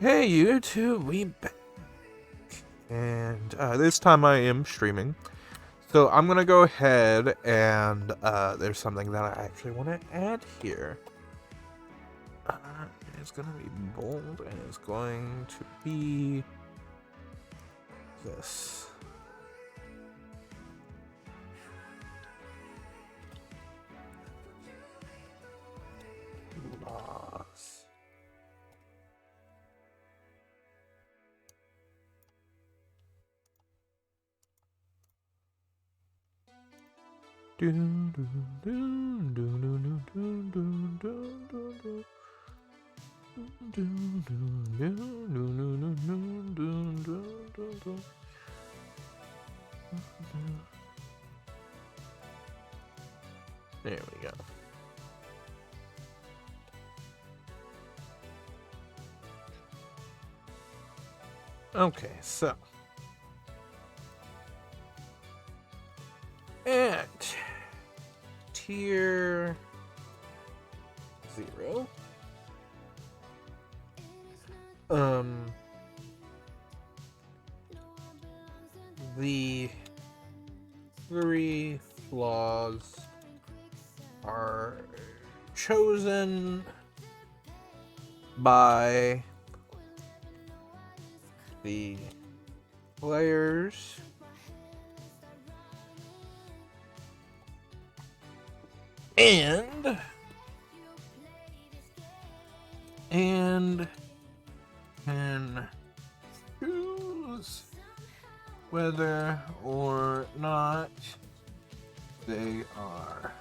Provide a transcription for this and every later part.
Hey YouTube, we back. And this time I am streaming. So I'm gonna go ahead and there's something that I actually want to add here. Uh, it's gonna be bold and it's going to be this. Laws. There we go. Okay, so at tier 0, the 3 flaws are chosen by the players and can choose whether or not they are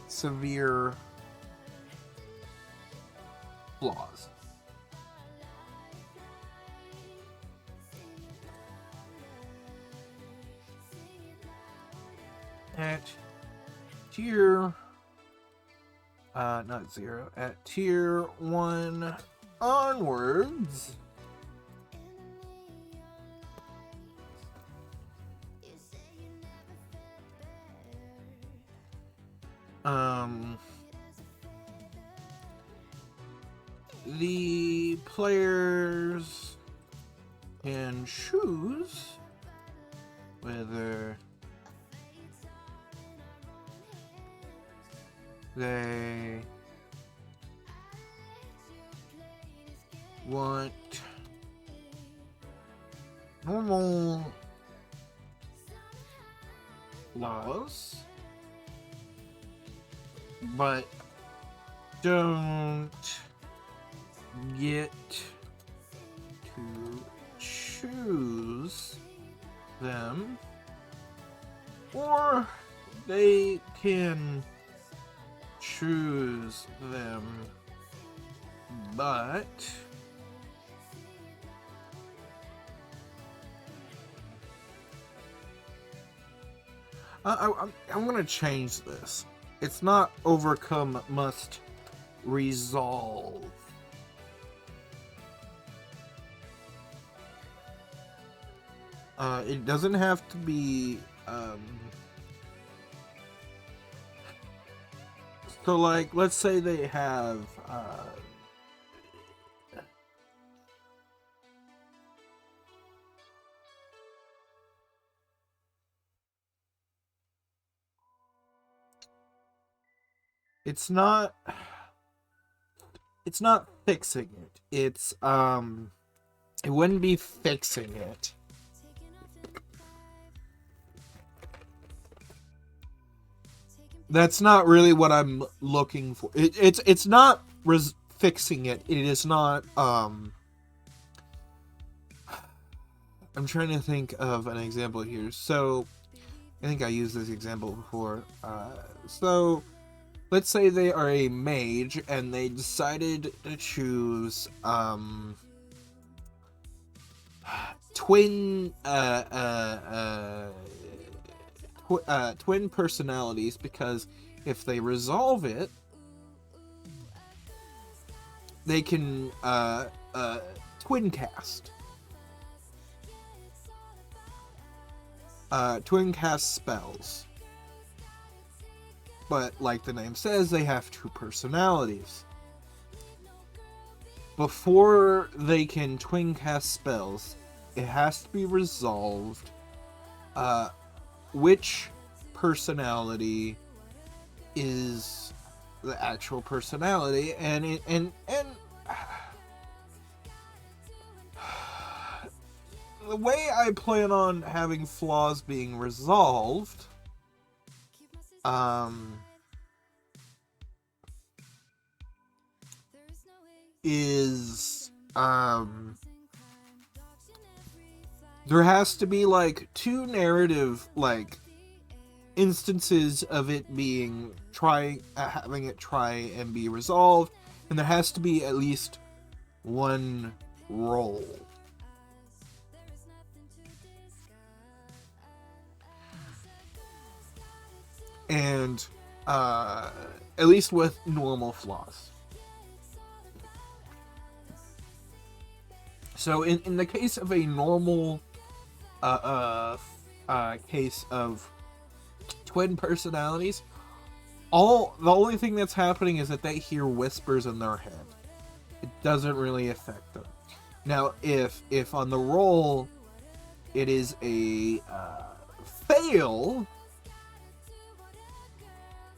severe flaws. At tier not 0, at tier 1 onwards, the players can choose whether they want normal laws, but don't get to choose them, or they can choose them, but I'm gonna change this. It's not overcome, must resolve. It doesn't have to be, so like, let's say they have, it's not fixing it. It's, it wouldn't be fixing it. That's not really what I'm looking for. It's not fixing it. It is not, I'm trying to think of an example here. So, I think I used this example before. So, let's say they are a mage and they decided to choose, twin twin personalities, because if they resolve it, they can twin cast. Twin cast spells. But like the name says, they have two personalities. Before they can twin cast spells, it has to be resolved which personality is the actual personality, and the way I plan on having flaws being resolved, is there has to be like two narrative like instances of it being having it try and be resolved, and there has to be at least one roll. And at least with normal flaws. So in the case of a normal case of twin personalities, the only thing that's happening is that they hear whispers in their head. It doesn't really affect them. Now, if on the roll it is a fail,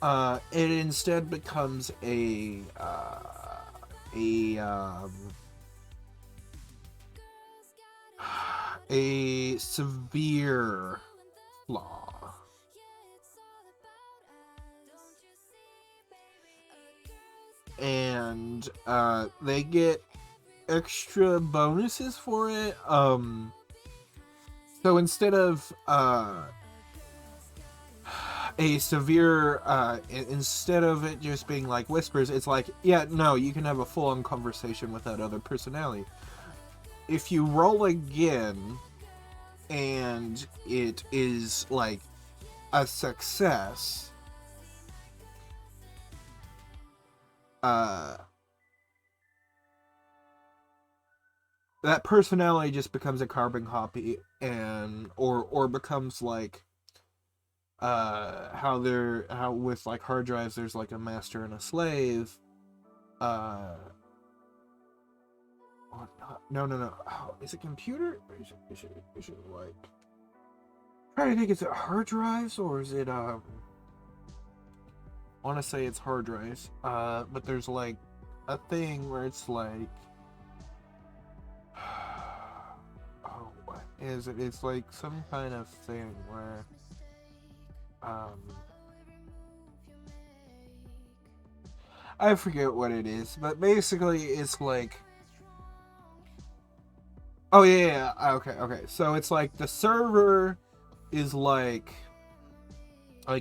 it instead becomes a severe flaw. And they get extra bonuses for it. So instead of a severe, instead of it just being like whispers, it's like, yeah, no, you can have a full-on conversation with that other personality. If you roll again and it is like a success, that personality just becomes a carbon copy, and or becomes like how with like hard drives there's like a master and a slave. No. Oh, is it computer? Is it like? I'm trying to think. Is it hard drives or is it I want to say it's hard drives. But there's like a thing where it's like, oh, what is it? It's like some kind of thing where, I forget what it is, but basically it's like, oh yeah, okay. So it's like the server is like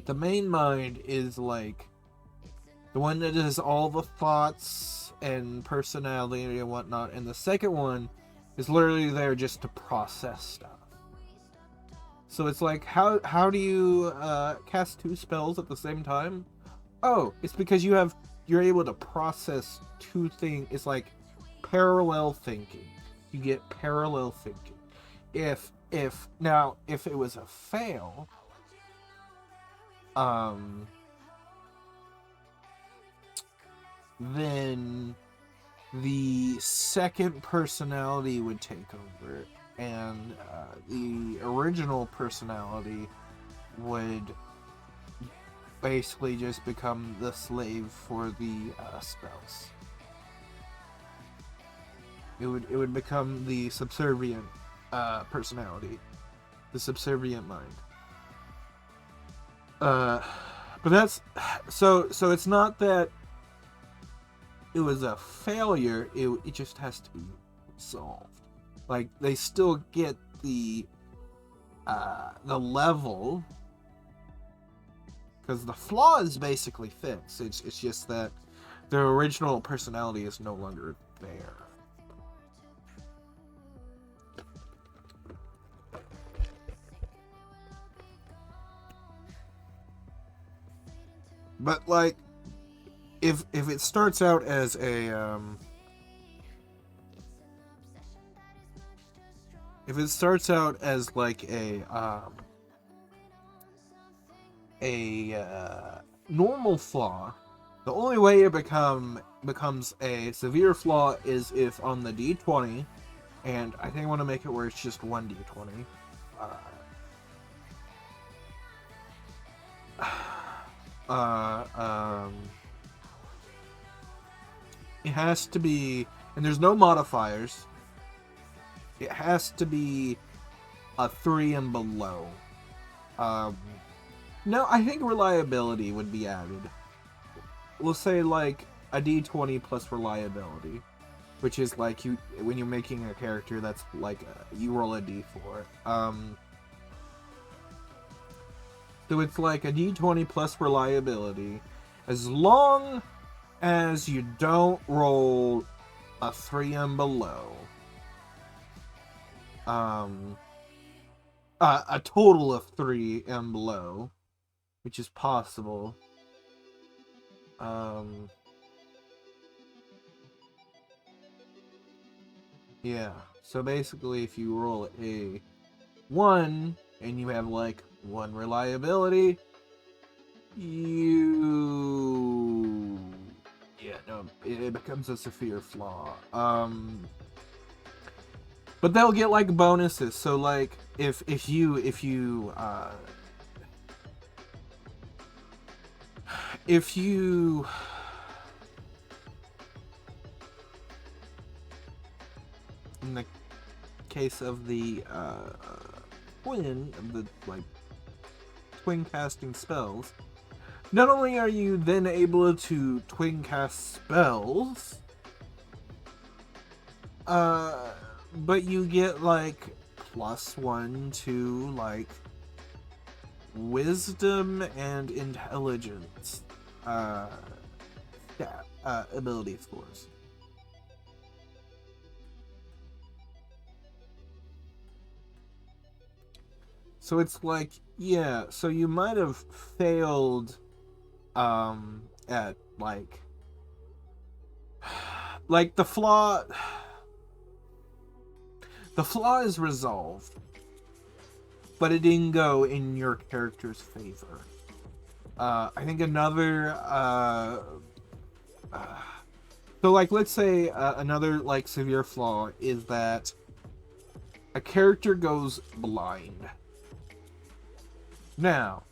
the main mind is like the one that does all the thoughts and personality and whatnot, and the second one is literally there just to process stuff. So it's like, how do you cast two spells at the same time? Oh, it's because you're able to process two things. It's like parallel thinking. You get parallel thinking. If it was a fail, then the second personality would take over, and the original personality would basically just become the slave for the spells. It would become the subservient personality, the subservient mind. But that's so it's not that it was a failure. It just has to be solved. Like, they still get the level, because the flaw is basically fixed. It's just that their original personality is no longer there. But like, if it starts out as a if it starts out as like a normal flaw. The only way it becomes a severe flaw is if on the D20, and I think I want to make it where it's just one D20. It has to be, and there's no modifiers. It has to be a 3 and below. No, I think reliability would be added. We'll say like a D20 plus reliability, which is like you when you're making a character that's like you roll a D4. So it's like a D20 plus reliability, as long as you don't roll a 3 and below. A total of 3 and below, which is possible. Yeah. So basically, if you roll a 1 and you have like 1 reliability, it becomes a severe flaw. But they'll get like bonuses. So like if you in the case of the twin of the like twin casting spells, not only are you then able to twin cast spells, but you get like +1 to like wisdom and intelligence ability scores. So it's like, yeah, so you might have failed at like the flaw is resolved, but it didn't go in your character's favor. I think another so like let's say another like severe flaw is that a character goes blind. Now,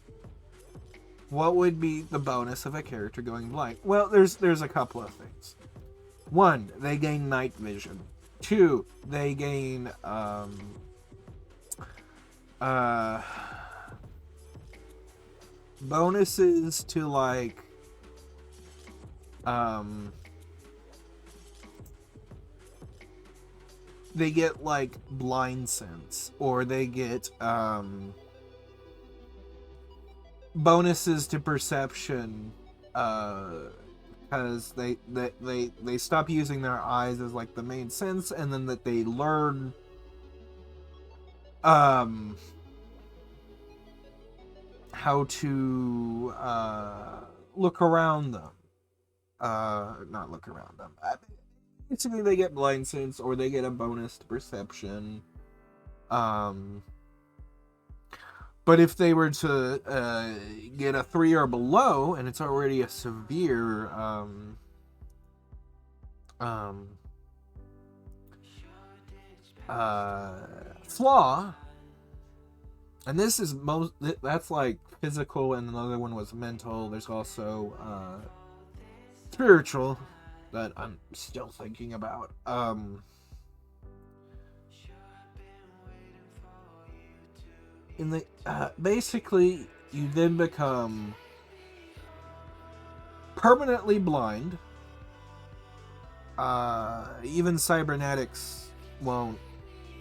what would be the bonus of a character going blind? Well, there's a couple of things. 1, they gain night vision. 2, they gain bonuses to like they get like blind sense, or they get bonuses to perception because they stop using their eyes as like the main sense, and then that they learn how to look around them. Not look around them. Basically, they get blind sense, or they get a bonus to perception. But if they were to get a 3 or below, and it's already a severe flaw, and this is that's like physical, and another one was mental. There's also spiritual that I'm still thinking about. In the basically, you then become permanently blind. Even cybernetics won't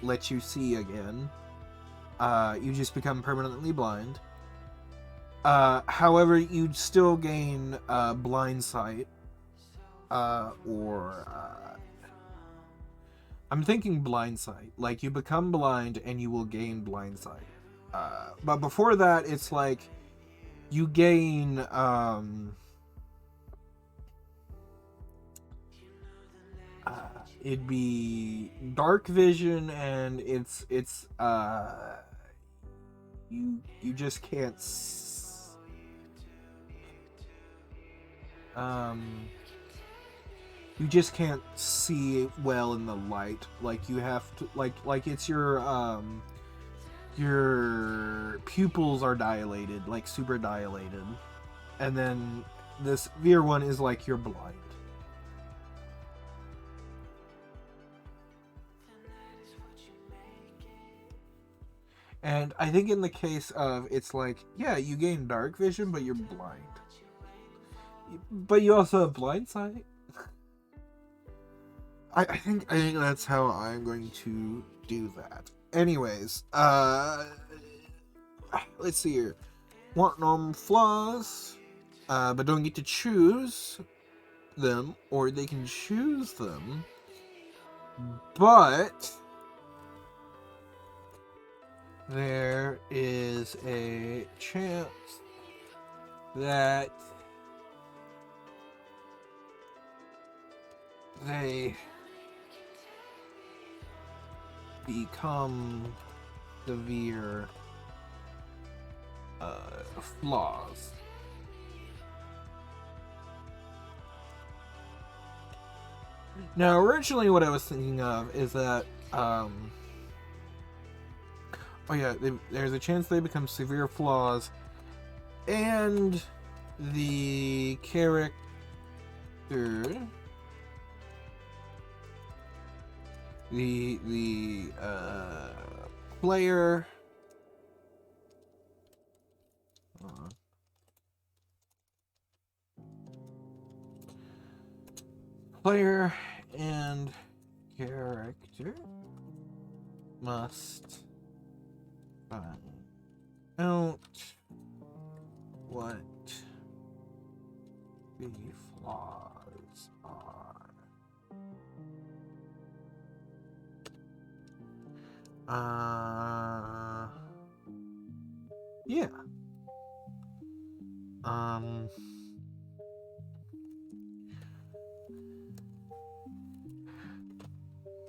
let you see again. You just become permanently blind. However, you'd still gain blind sight. I'm thinking blind sight. Like, you become blind and you will gain blind sight. But before that, it's like you gain it'd be dark vision, and it's you just can't you just can't see well in the light. Like you have to like it's your pupils are dilated, like super dilated. And then the severe one is like you're blind. And I think in the case of, it's like, yeah, you gain dark vision, but you're blind. But you also have blind sight. I think that's how I'm going to do that. Anyways, let's see here. Want normal flaws, but don't get to choose them, or they can choose them. But there is a chance that they become severe flaws. Now, originally what I was thinking of is that, oh yeah, there's a chance they become severe flaws, and the character, the player, player and character must find out what the flaws are. Yeah.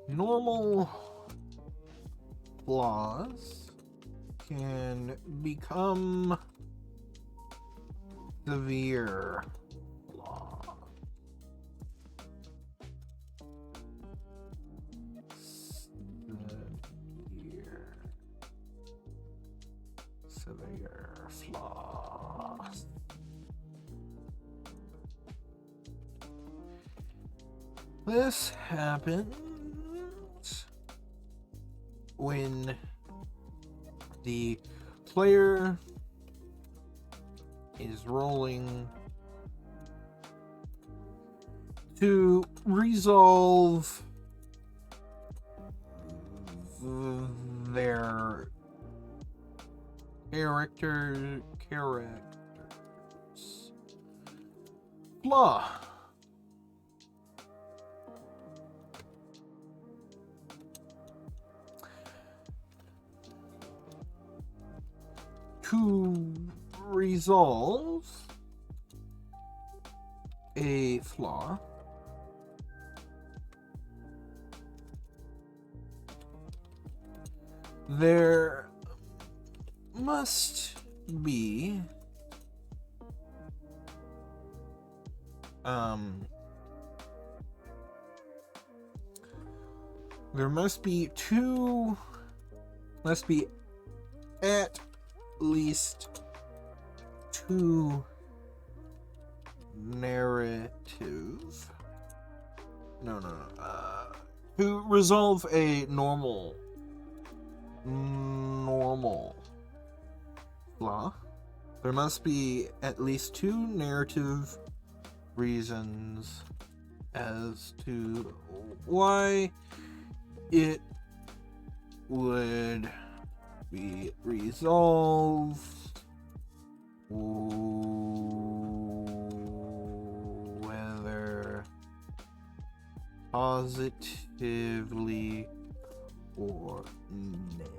Normal flaws can become severe flaws. Severe flaws. This happens when the player is rolling to resolve their characters flaw. To resolve a flaw, there must be at least two narrative. No. To resolve a normal flaw, there must be at least two narrative reasons as to why it would be resolved, whether positively or negatively.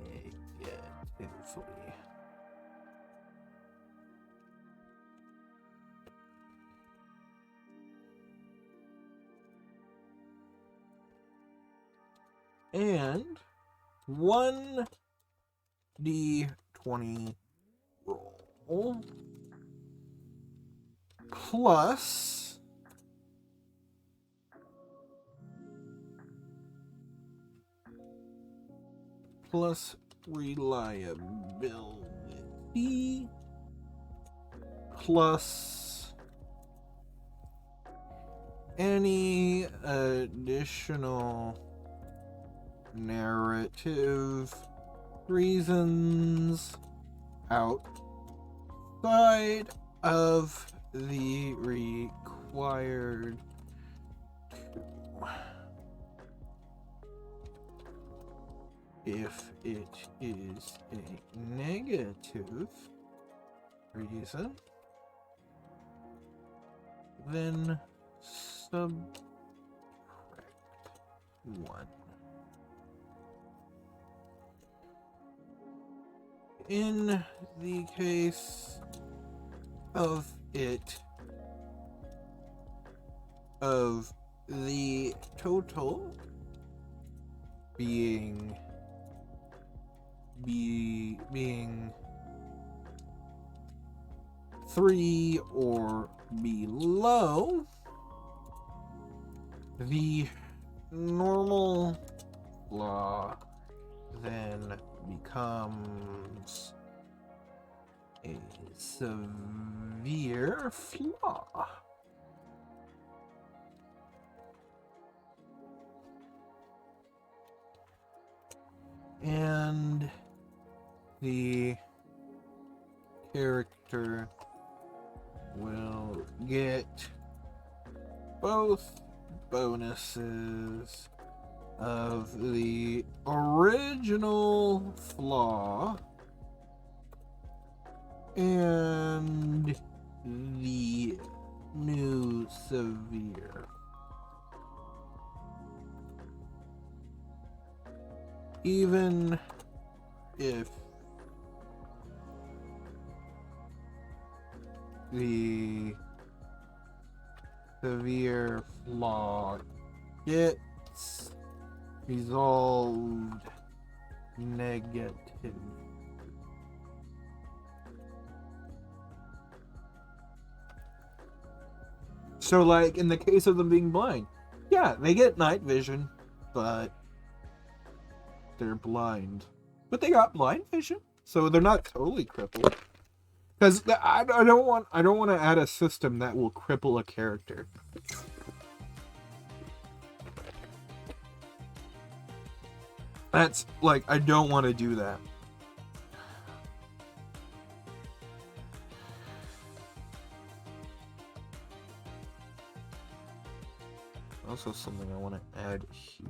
And 1d20 roll plus plus reliability plus any additional narrative reasons outside of the required if it is a negative reason, then subtract 1. In the case of the total being 3 or below, the normal flaw then becomes a severe flaw. And the character will get both bonuses of the original flaw and the new severe. Even if the severe flaw gets resolved negative. So, like, in the case of them being blind, yeah, they get night vision, but they're blind. But they got blind vision, so they're not totally crippled. Because I don't want to add a system that will cripple a character. That's like, I don't want to do that. Also, something I want to add here.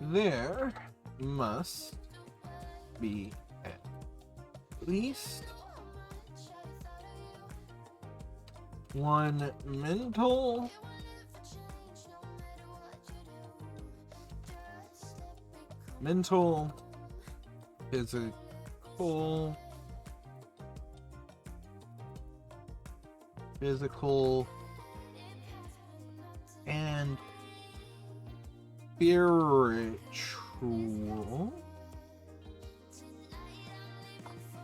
There must be at least one mental physical and spiritual.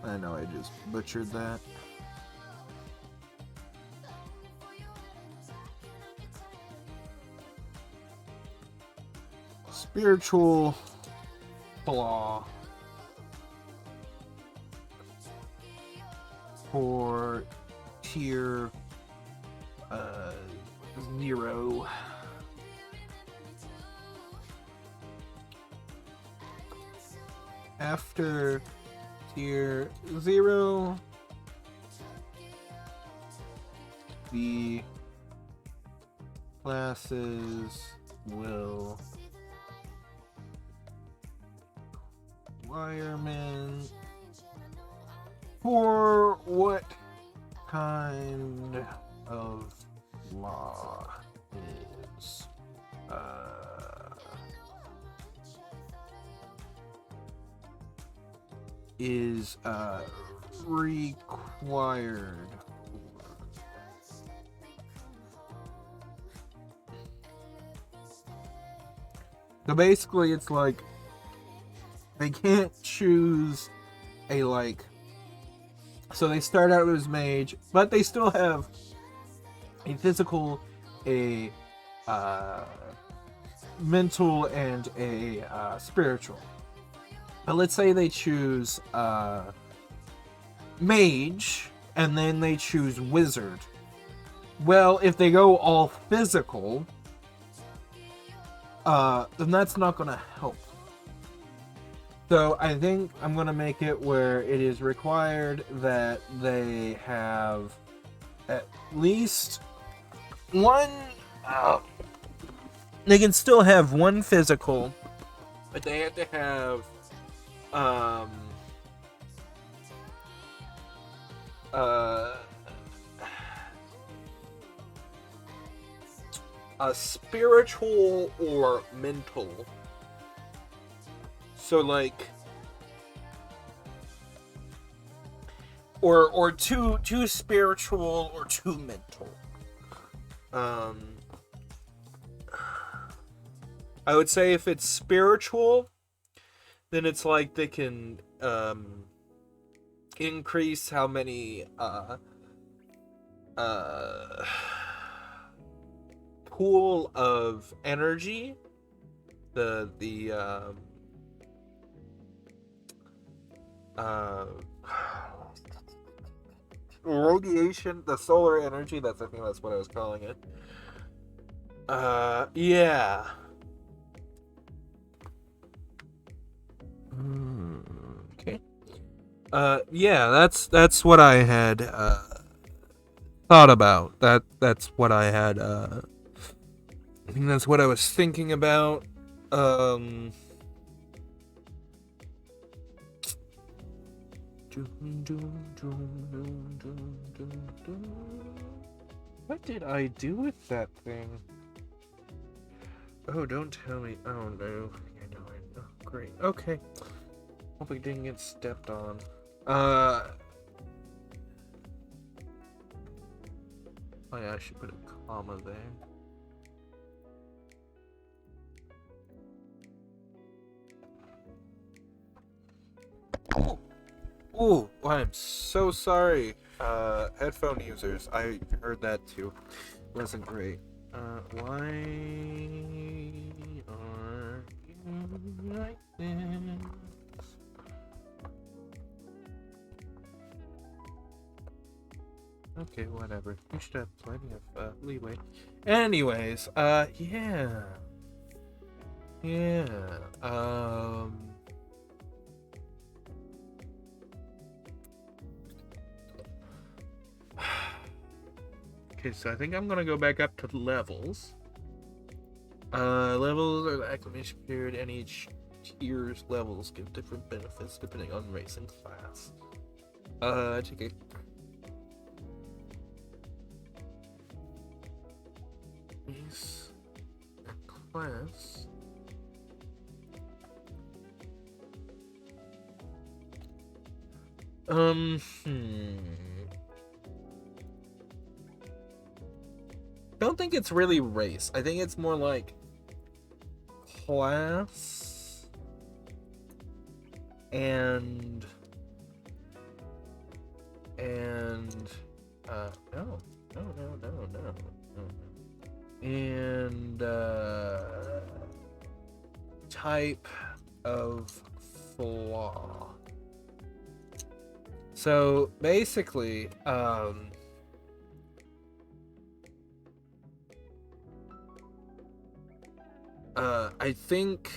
I know I just butchered that. Spiritual flaw for tier 0. After tier 0, the classes will requirement for what kind of law is required. So basically it's like they can't choose a like So they start out as mage, but they still have a physical, a mental, and a spiritual. But let's say they choose mage, and then they choose wizard. Well, if they go all physical, then that's not going to help. So I think I'm going to make it where it is required that they have at least one... they can still have one physical, but they have to have a spiritual or mental. So like, or two spiritual or two mental. I would say if it's spiritual, then it's like they can increase how many pool of energy, the radiation, the solar energy. I think that's what I was calling it. Yeah. Okay. Yeah, that's what I had thought about. That's what I had I think that's what I was thinking about. What did I do with that thing? Oh, don't tell me. Oh no. I know. Oh, great. Okay. Hope it didn't get stepped on. Oh yeah, I should put a comma there. Oh, I'm so sorry, headphone users. I heard that too. Wasn't great. Why are you like this? Okay, whatever. You should have plenty of leeway. Anyways, yeah. Okay, so I think I'm gonna go back up to levels. Levels are the acclimation period, and each tier's levels give different benefits depending on race and class. Take a race and class. Don't think it's really race. I think it's more like class and no. And type of flaw. So basically, I think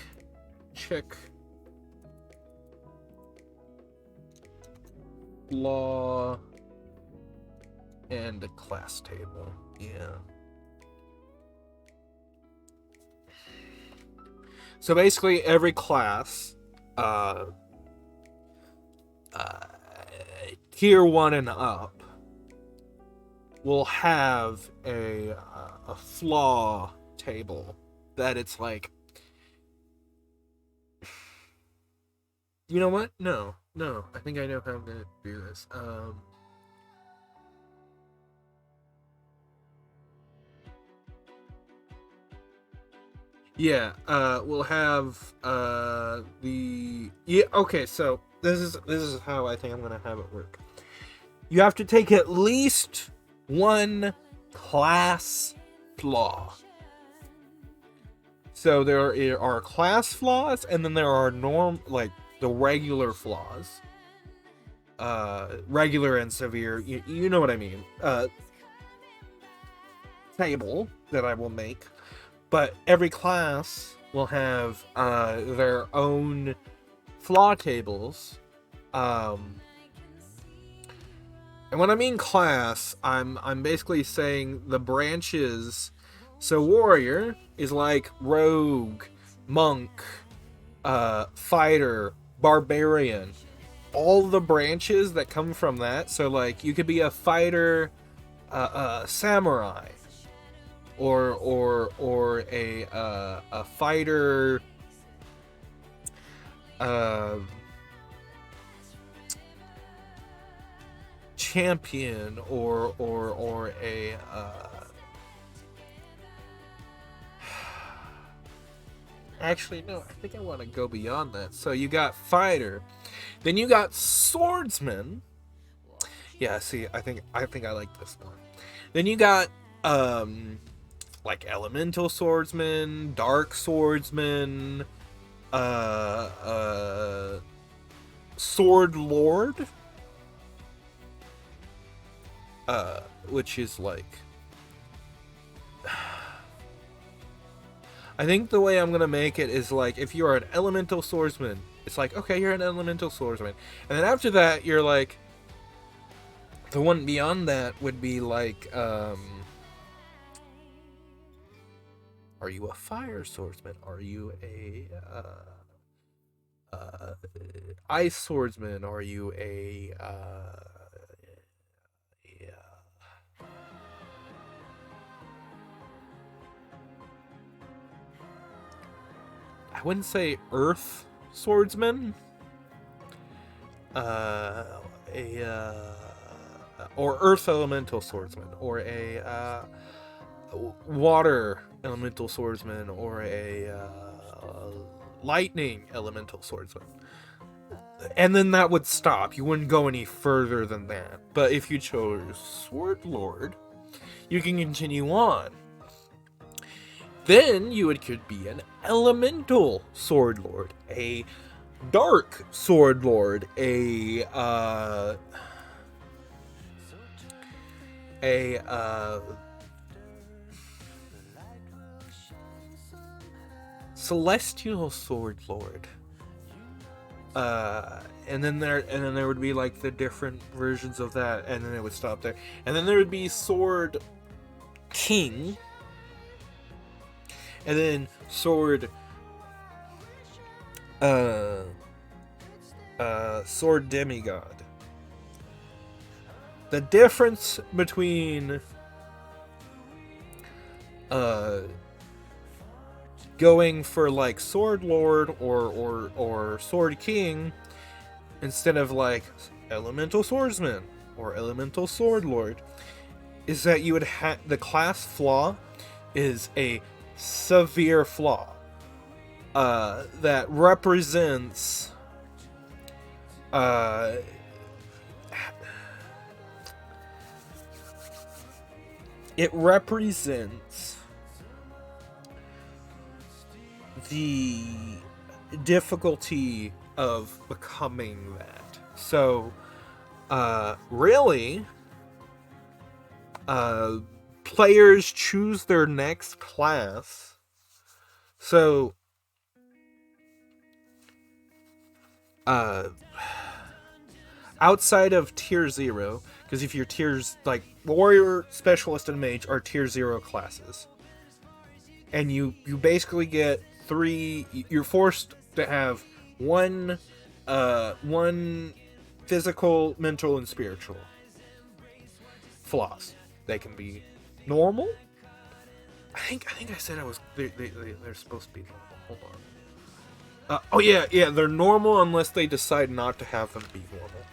check flaw and a class table. Yeah. So basically every class, tier 1 and up, will have a flaw table that it's like, you know what? No, I think I know how I'm gonna do this. Yeah, we'll have okay, so this is how I think I'm gonna have it work. you have to take at least one class flaw. So there are class flaws, and then there are the regular flaws. Regular and severe, you know what I mean. Table that I will make. But every class will have their own flaw tables. And when I mean class, I'm basically saying the branches. So warrior is like rogue, monk, fighter, barbarian. All the branches that come from that. So like you could be a fighter, samurai, or a fighter, champion, or a actually no, I think I want to go beyond that. So you got fighter, then you got swordsman. Yeah, see, I think I like this one. Then you got like elemental swordsman, dark swordsman, sword lord, which is like, I think the way I'm gonna make it is like, if you are an elemental swordsman, it's like, okay, you're an elemental swordsman, and then after that you're like, the one beyond that would be like, are you a fire swordsman? Are you a ice swordsman? Are you a I wouldn't say earth swordsman. Or earth elemental swordsman, or a water elemental swordsman, or a lightning elemental swordsman. And then that would stop. You wouldn't go any further than that. But if you chose Sword Lord, you can continue on. Then you could be an elemental Sword Lord, a dark Sword Lord, a celestial Sword Lord. And then there would be like the different versions of that, and then it would stop there. And then there would be Sword King, and then Sword Sword Demigod. The difference between going for like Sword Lord or Sword King instead of like Elemental Swordsman or Elemental Sword Lord is that you would have the class flaw is a severe flaw that represents it represents the difficulty of becoming that. So, really, players choose their next class. So, outside of tier 0, because if your tiers, like, Warrior, Specialist, and Mage are tier 0 classes. And you basically get 3, you're forced to have one physical, mental, and spiritual flaws. They can be normal. I think I said they're supposed to be normal. Hold on. Oh yeah, they're normal unless they decide not to have them be normal.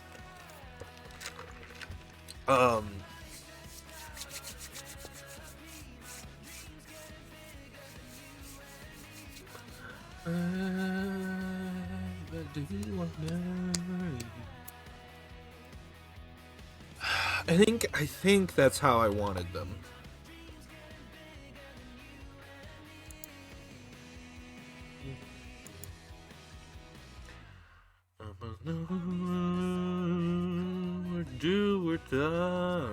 I think that's how I wanted them. Do or die.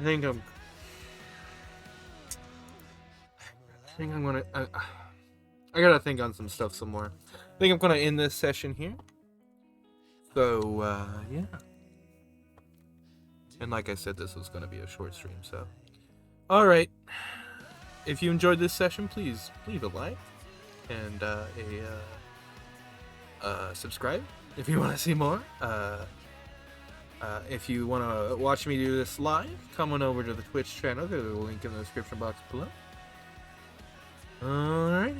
I think I'm gonna. I gotta think on some stuff some more. I think I'm gonna end this session here. So yeah. And like I said, this was gonna be a short stream. So, all right. If you enjoyed this session, please leave a like and subscribe if you want to see more. If you want to watch me do this live, come on over to the Twitch channel. There's a link in the description box below. Alright.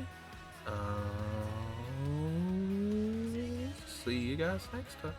See you guys next time.